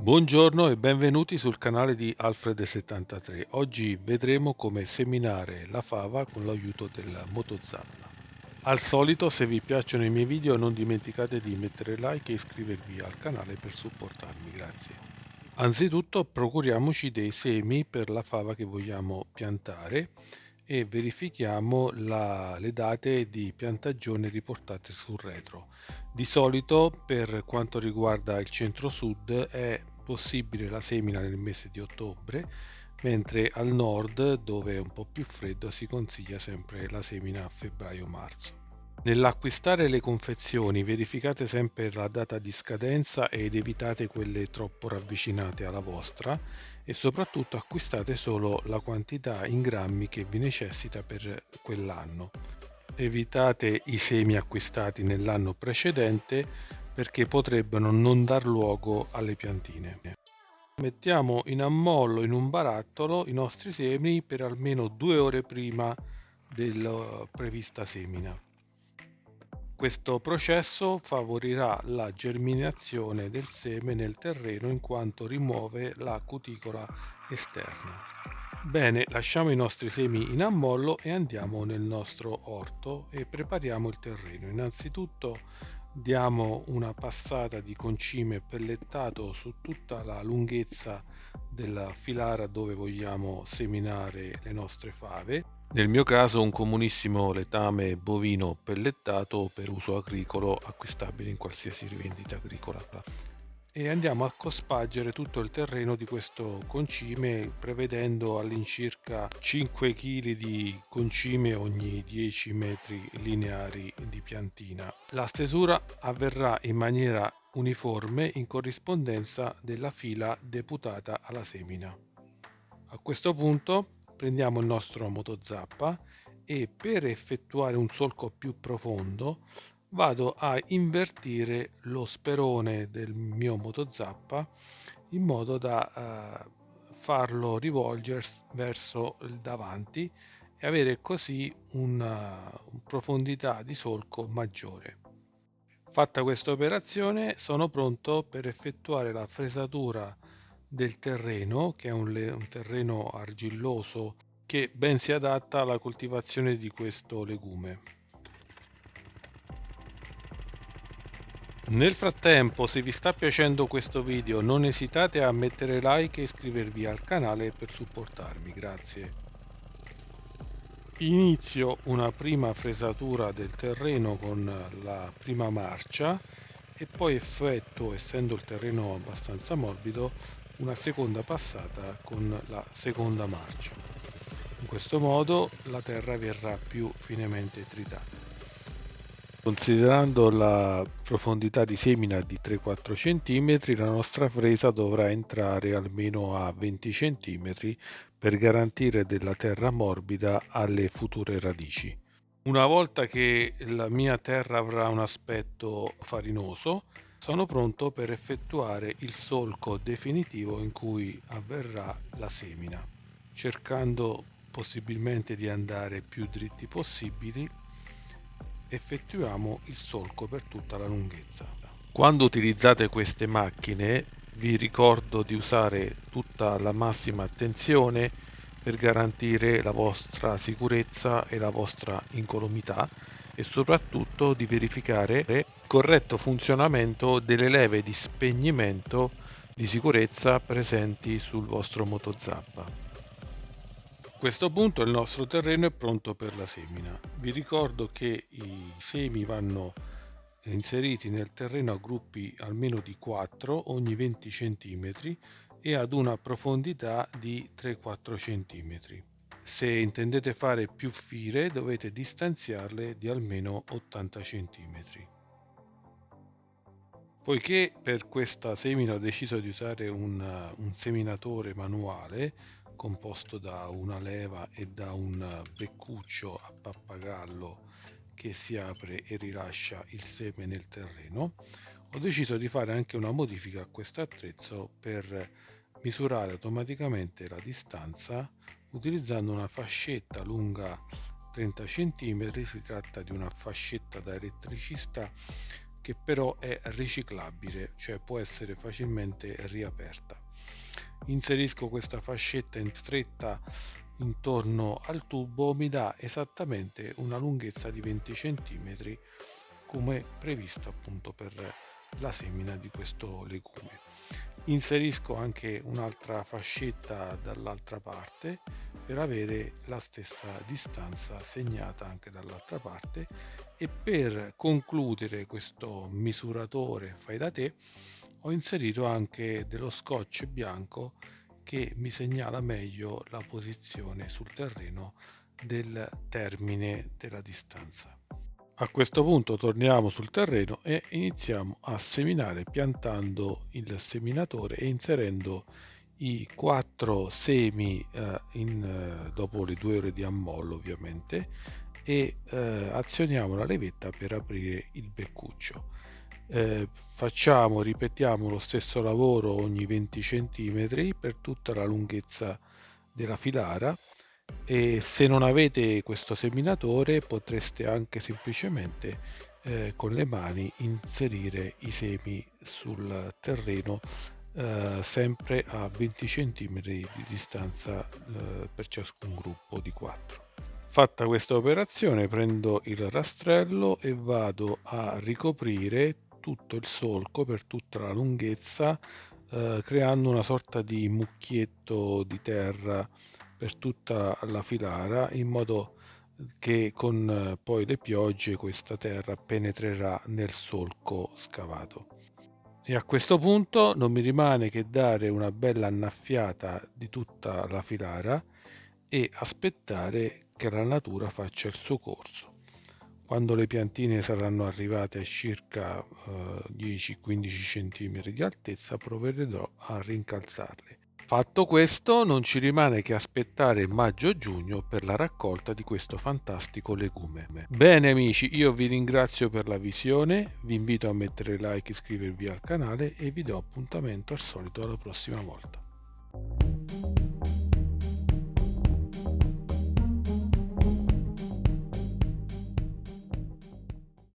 Buongiorno e benvenuti sul canale di Alfred73. Oggi vedremo come seminare la fava con l'aiuto della motozappa. Al solito, se vi piacciono i miei video non dimenticate di mettere like e iscrivervi al canale per supportarmi, grazie. Anzitutto procuriamoci dei semi per la fava che vogliamo piantare e verifichiamo le date di piantagione riportate sul retro. Di solito per quanto riguarda il centro-sud è possibile la semina nel mese di ottobre, mentre al nord, dove è un po' più freddo, si consiglia sempre la semina a febbraio-marzo. Nell'acquistare le confezioni verificate sempre la data di scadenza ed evitate quelle troppo ravvicinate alla vostra e soprattutto acquistate solo la quantità in grammi che vi necessita per quell'anno. Evitate i semi acquistati nell'anno precedente perché potrebbero non dar luogo alle piantine. Mettiamo in ammollo in un barattolo i nostri semi per almeno 2 ore prima della prevista semina. Questo processo favorirà la germinazione del seme nel terreno in quanto rimuove la cuticola esterna. Bene, lasciamo i nostri semi in ammollo e andiamo nel nostro orto e prepariamo il terreno. Innanzitutto diamo una passata di concime pellettato su tutta la lunghezza della filara dove vogliamo seminare le nostre fave. Nel mio caso un comunissimo letame bovino pellettato per uso agricolo acquistabile in qualsiasi rivendita agricola. E andiamo a cospargere tutto il terreno di questo concime prevedendo all'incirca 5 kg di concime ogni 10 metri lineari di piantina. La stesura avverrà in maniera uniforme in corrispondenza della fila deputata alla semina. A questo punto prendiamo il nostro motozappa e per effettuare un solco più profondo vado a invertire lo sperone del mio motozappa in modo da farlo rivolgere verso il davanti e avere così una profondità di solco maggiore. Fatta questa operazione sono pronto per effettuare la fresatura del terreno, che è un terreno argilloso che ben si adatta alla coltivazione di questo legume. Nel frattempo, se vi sta piacendo questo video, non esitate a mettere like e iscrivervi al canale per supportarmi, grazie. Inizio una prima fresatura del terreno con la prima marcia e poi effettuo, essendo il terreno abbastanza morbido, una seconda passata con la seconda marcia. In questo modo la terra verrà più finemente tritata. Considerando la profondità di semina di 3-4 cm, la nostra fresa dovrà entrare almeno a 20 cm per garantire della terra morbida alle future radici. Una volta che la mia terra avrà un aspetto farinoso, sono pronto per effettuare il solco definitivo in cui avverrà la semina, cercando possibilmente di andare più dritti possibili. Effettuiamo il solco per tutta la lunghezza. Quando utilizzate queste macchine vi ricordo di usare tutta la massima attenzione per garantire la vostra sicurezza e la vostra incolumità e soprattutto di verificare il corretto funzionamento delle leve di spegnimento di sicurezza presenti sul vostro motozappa. A questo punto il nostro terreno è pronto per la semina. Vi ricordo che i semi vanno inseriti nel terreno a gruppi almeno di 4 ogni 20 cm e ad una profondità di 3-4 cm. Se intendete fare più file dovete distanziarle di almeno 80 cm. Poiché per questa semina ho deciso di usare un seminatore manuale composto da una leva e da un beccuccio a pappagallo che si apre e rilascia il seme nel terreno, ho deciso di fare anche una modifica a questo attrezzo per misurare automaticamente la distanza utilizzando una fascetta lunga 30 cm. Si tratta di una fascetta da elettricista che però è riciclabile, cioè può essere facilmente riaperta. Inserisco questa fascetta in stretta intorno al tubo, mi dà esattamente una lunghezza di 20 cm come previsto appunto per la semina di questo legume. Inserisco anche un'altra fascetta dall'altra parte per avere la stessa distanza segnata anche dall'altra parte, e per concludere questo misuratore fai da te ho inserito anche dello scotch bianco che mi segnala meglio la posizione sul terreno del termine della distanza. A questo punto torniamo sul terreno e iniziamo a seminare piantando il seminatore e inserendo i 4 semi dopo le 2 ore di ammollo ovviamente, e azioniamo la levetta per aprire il beccuccio. Ripetiamo lo stesso lavoro ogni 20 cm per tutta la lunghezza della filara, e se non avete questo seminatore potreste anche semplicemente con le mani inserire i semi sul terreno, sempre a 20 cm di distanza per ciascun gruppo di 4. Fatta questa operazione prendo il rastrello e vado a ricoprire tutto il solco per tutta la lunghezza, creando una sorta di mucchietto di terra per tutta la filara, in modo che con poi le piogge questa terra penetrerà nel solco scavato. E a questo punto non mi rimane che dare una bella annaffiata di tutta la filara e aspettare che la natura faccia il suo corso. Quando le piantine saranno arrivate a circa 10-15 cm di altezza, provvederò a rincalzarle. Fatto questo, non ci rimane che aspettare maggio-giugno per la raccolta di questo fantastico legume. Bene amici, io vi ringrazio per la visione, vi invito a mettere like, iscrivervi al canale e vi do appuntamento al solito alla prossima volta.